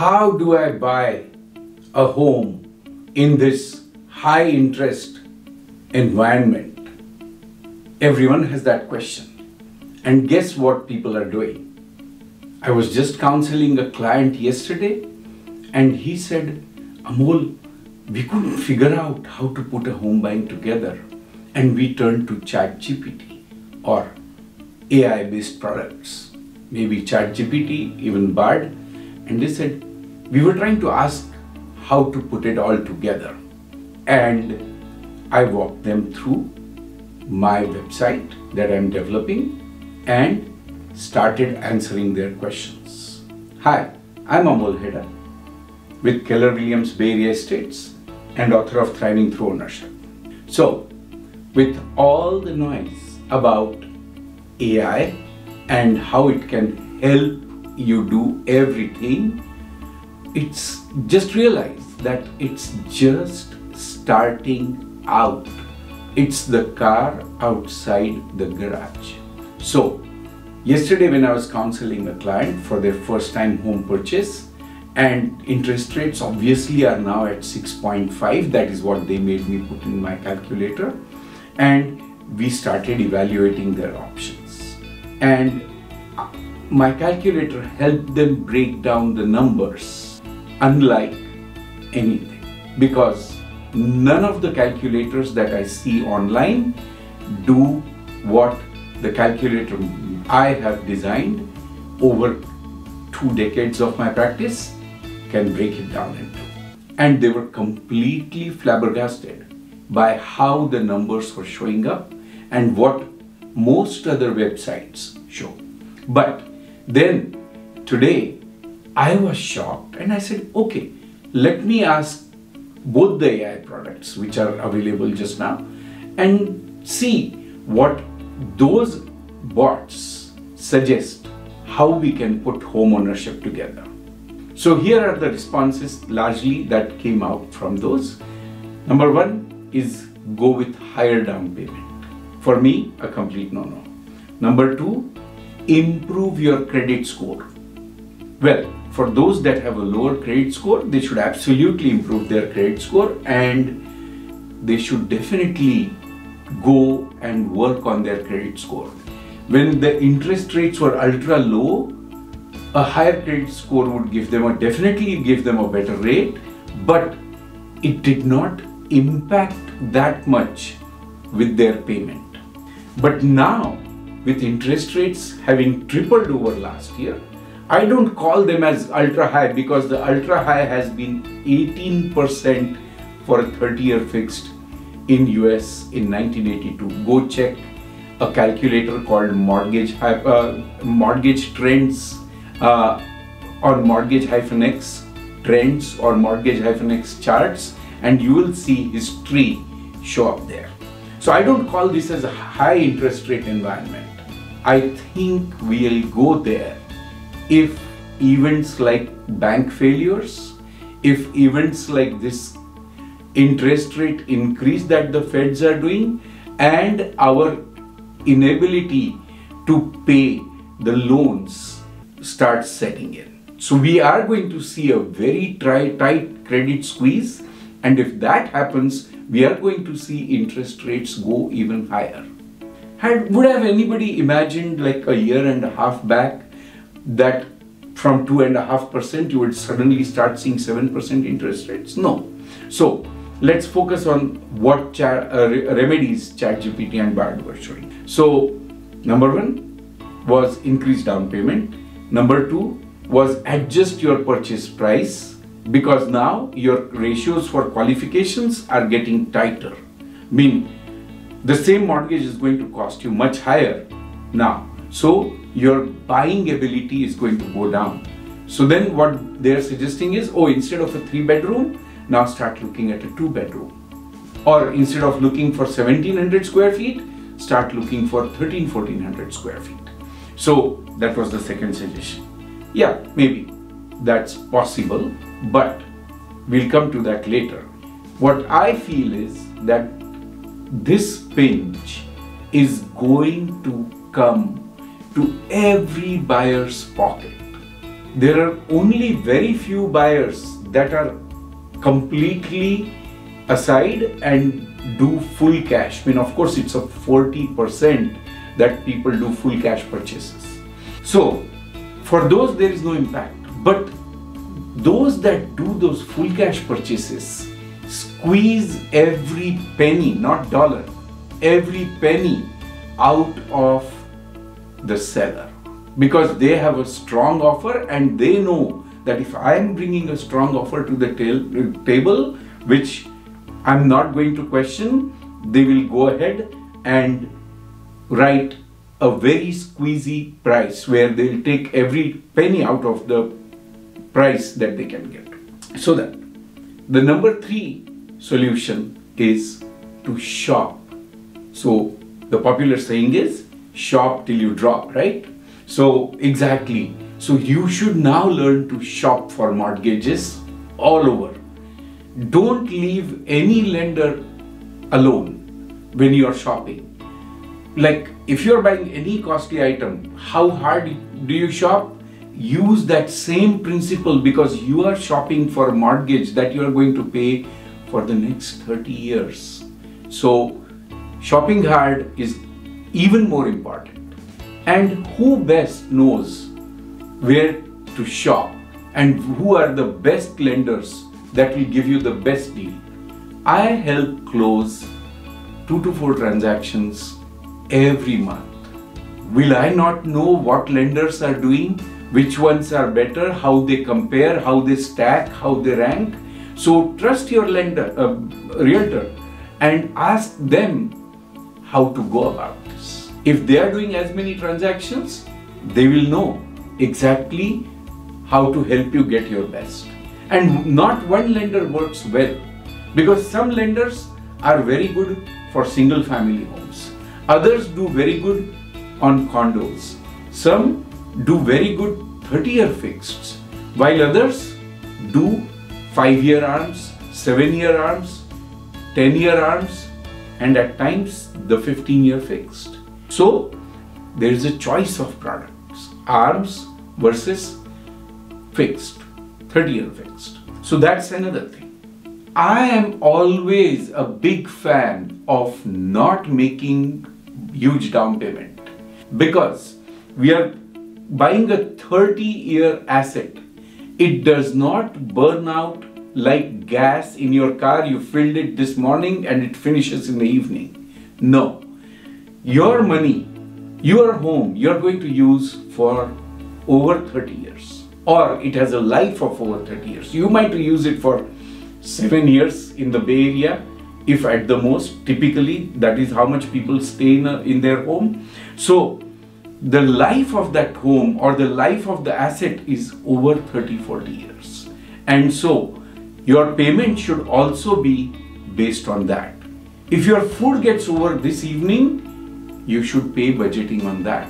how do I buy a home in this high interest environment? Everyone has that question. And guess what people are doing? I was just counseling a client yesterday and he said, Amol, we couldn't figure out how to put a home buying together, and we turned to ChatGPT or AI-based products, maybe ChatGPT, even Bard, and they said, we were trying to ask how to put it all together. And I walked them through my website that I'm developing and started answering their questions. Hi, I'm Amol Heda with Keller Williams Bay Area Estates and author of Thriving Through Ownership. So, with all the noise about AI and how it can help you do everything, it's just realize that it's just starting out. It's the car outside the garage. So, yesterday when I was counseling a client for their first time home purchase, and interest rates obviously are now at 6.5, that is what they made me put in my calculator, and we started evaluating their options. And my calculator helped them break down the numbers unlike anything, because none of the calculators that I see online do what the calculator I have designed over 2 decades of my practice can break it down into. And they were completely flabbergasted by how the numbers were showing up and what most other websites show. But then today I was shocked and I said, okay, let me ask both the AI products which are available just now and see what those bots suggest how we can put home ownership together. So here are the responses largely that came out from those. Number 1 is go with higher down payment. For me, a complete no-no. Number 2, improve your credit score. Well, for those that have a lower credit score, they should absolutely improve their credit score and they should definitely go and work on their credit score. When the interest rates were ultra low, a higher credit score would definitely give them a better rate, but it did not impact that much with their payment. But now, with interest rates having tripled over last year, I don't call them as ultra high because the ultra high has been 18% for a 30-year fixed in US in 1982. Go check a calculator called Mortgage Trends or Mortgage-X Trends or Mortgage-X Charts, and you will see history show up there. So I don't call this as a high interest rate environment. I think we'll go there if events like bank failures, if events like this interest rate increase that the Feds are doing, and our inability to pay the loans starts setting in. So we are going to see a very tight credit squeeze, and if that happens, we are going to see interest rates go even higher. Would have anybody imagined like a year and a half back that from 2.5% you would suddenly start seeing 7% interest rates? No. So let's focus on what remedies ChatGPT and Bard were showing. So number 1 was increase down payment. Number 2 was adjust your purchase price, because now your ratios for qualifications are getting tighter. Meaning the same mortgage is going to cost you much higher now. So your buying ability is going to go down. So then what they're suggesting is, instead of a 3-bedroom, now start looking at a 2-bedroom. Or instead of looking for 1700 square feet, start looking for 1400 square feet. So that was the second suggestion. Yeah, maybe that's possible, but we'll come to that later. What I feel is that this pinch is going to come to every buyer's pocket. there are only very few buyers that are completely aside and do full cash. I mean, of course, it's a 40% that people do full cash purchases. So, for those, there is no impact. But those that do those full cash purchases squeeze every penny, not dollar, every penny out of the seller, because they have a strong offer and they know that if I am bringing a strong offer to the table, which I'm not going to question, they will go ahead and write a very squeezy price where they'll take every penny out of the price that they can get. So that the number 3 solution is to shop. So the popular saying is shop till you drop, right? So exactly. So you should now learn to shop for mortgages all over. Don't leave any lender alone when you are shopping. Like if you are buying any costly item, how hard do you shop? Use that same principle, because you are shopping for a mortgage that you are going to pay for the next 30 years. So shopping hard is even more important. And who best knows where to shop and who are the best lenders that will give you the best deal? I help close 2 to 4 transactions every month. Will I not know what lenders are doing, which ones are better, how they compare, how they stack, how they rank? So trust your realtor and ask them how to go about this. If they are doing as many transactions, they will know exactly how to help you get your best. And not one lender works well, because some lenders are very good for single family homes. Others do very good on condos. Some do very good 30-year fixeds, while others do 5-year arms, 7-year arms, 10-year arms, and at times the 15-year fixed. So there is a choice of products, arms versus fixed, 30-year fixed. So that's another thing. I am always a big fan of not making huge down payment, because we are buying a 30-year asset. It does not burn out like gas in your car. You filled it this morning and it finishes in the evening. No. Your money, your home, you're going to use for over 30 years. Or it has a life of over 30 years. You might use it for 7 years in the Bay Area, if at the most. Typically, that is how much people stay in their home. So the life of that home or the life of the asset is over 30-40 years. And so your payment should also be based on that. If your food gets over this evening, you should pay budgeting on that.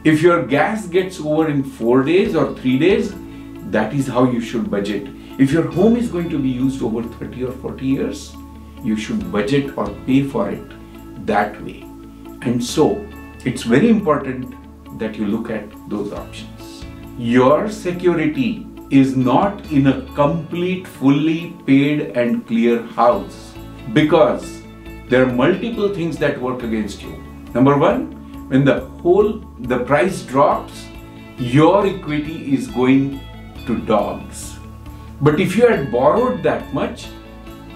If your gas gets over in 4 days or 3 days, that is how you should budget. If your home is going to be used over 30 or 40 years, you should budget or pay for it that way. And so it's very important that you look at those options. Your security is not in a complete, fully paid and clear house, because there are multiple things that work against you. Number one, when the price drops, your equity is going to dogs. But if you had borrowed that much,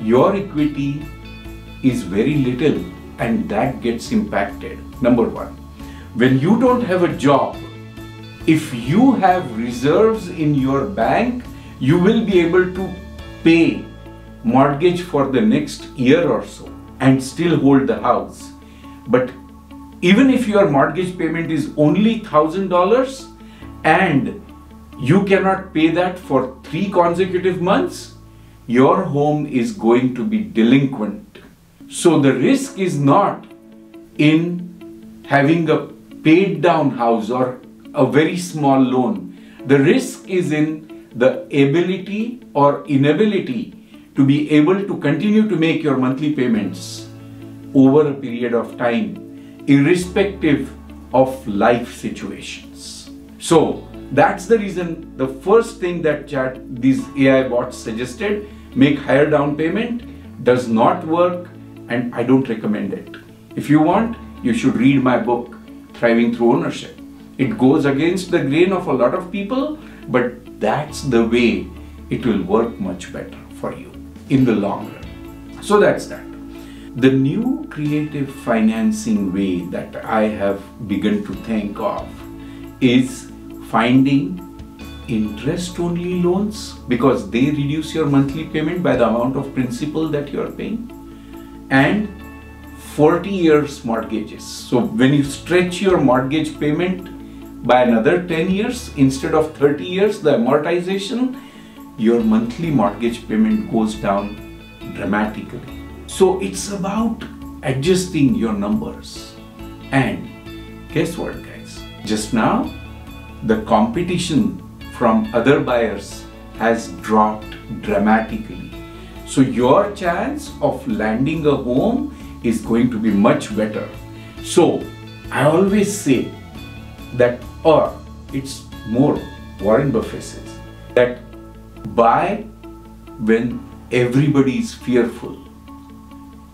your equity is very little, and that gets impacted. Number one, when you don't have a job, if you have reserves in your bank, you will be able to pay mortgage for the next year or so and still hold the house. But even if your mortgage payment is only $1,000 and you cannot pay that for 3 consecutive months, your home is going to be delinquent. So the risk is not in having a paid down house or a very small loan. The risk is in the ability or inability to be able to continue to make your monthly payments over a period of time, irrespective of life situations. So That's the reason the first thing that these AI bots suggested, make higher down payment, does not work, and I don't recommend it. If you want, you should read my book, Thriving Through Ownership. It goes against the grain of a lot of people, but that's the way it will work much better for you in the long run. So that's that. The new creative financing way that I have begun to think of is finding interest-only loans, because they reduce your monthly payment by the amount of principal that you are paying, and 40 years mortgages. So when you stretch your mortgage payment by another 10 years instead of 30 years, the amortization, your monthly mortgage payment goes down dramatically. So it's about adjusting your numbers. And guess what, guys? Just now, the competition from other buyers has dropped dramatically. So your chance of landing a home is going to be much better. So I always say that, or it's more, Warren Buffett says, that buy when everybody is fearful.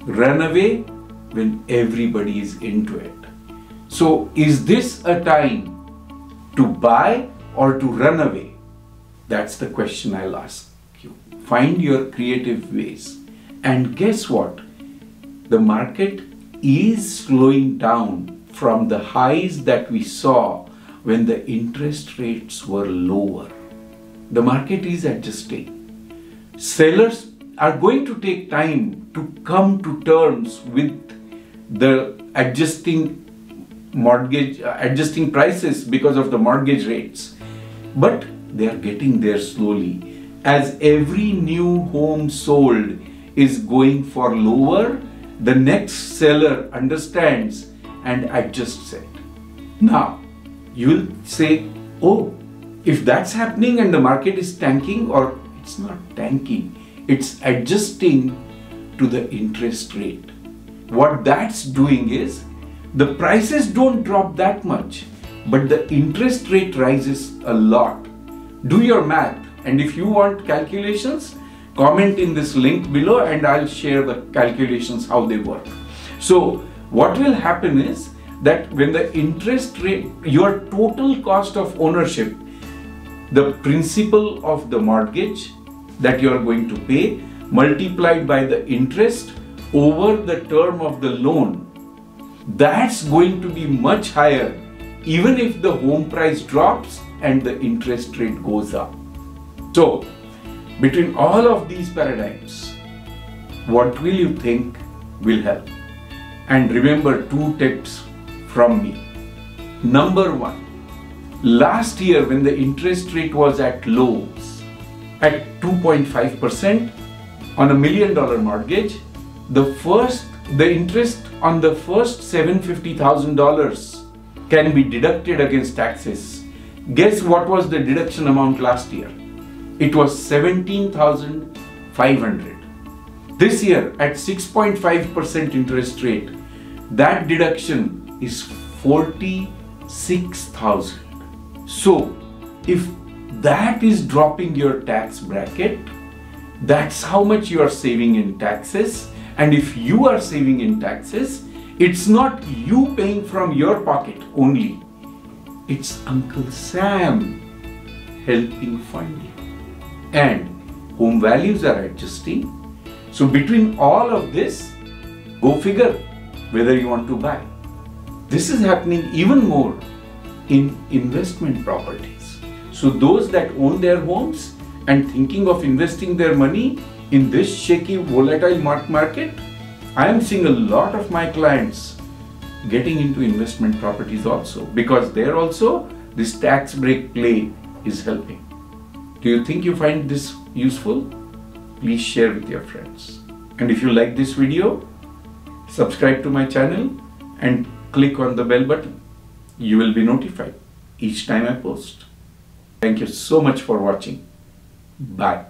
Run away when everybody is into it. So is this a time to buy or to run away? That's the question I'll ask you. Find your creative ways. And guess what? The market is slowing down from the highs that we saw when the interest rates were lower. The market is adjusting. Sellers are going to take time to come to terms with the adjusting prices because of the mortgage rates. But they are getting there slowly. As every new home sold is going for lower, the next seller understands and adjusts it. Now, you will say, oh, if that's happening and the market is tanking, or it's not tanking, it's adjusting to the interest rate. What that's doing is, the prices don't drop that much, but the interest rate rises a lot. Do your math, and if you want calculations, comment in this link below and I'll share the calculations how they work. So what will happen is that when the interest rate, your total cost of ownership, the principal of the mortgage that you are going to pay multiplied by the interest over the term of the loan, that's going to be much higher even if the home price drops and the interest rate goes up. So between all of these paradigms, what will you think will help? And remember, 2 tips from me. Number 1, last year when the interest rate was at lows, at 2.5% on $1 million mortgage, the interest on the first $750,000 can be deducted against taxes. Guess what was the deduction amount last year? It was $17,500. This year at 6.5% interest rate, that deduction is $46,000. So if that is dropping your tax bracket, that's how much you are saving in taxes. And if you are saving in taxes, it's not you paying from your pocket only. It's Uncle Sam helping fund you. And home values are adjusting. So between all of this, go figure whether you want to buy. This is happening even more in investment properties. So those that own their homes and thinking of investing their money in this shaky, volatile market, I am seeing a lot of my clients getting into investment properties also, because there also this tax break play is helping. Do you think you find this useful? Please share with your friends. And if you like this video, subscribe to my channel and click on the bell button. You will be notified each time I post. Thank you so much for watching. Bye.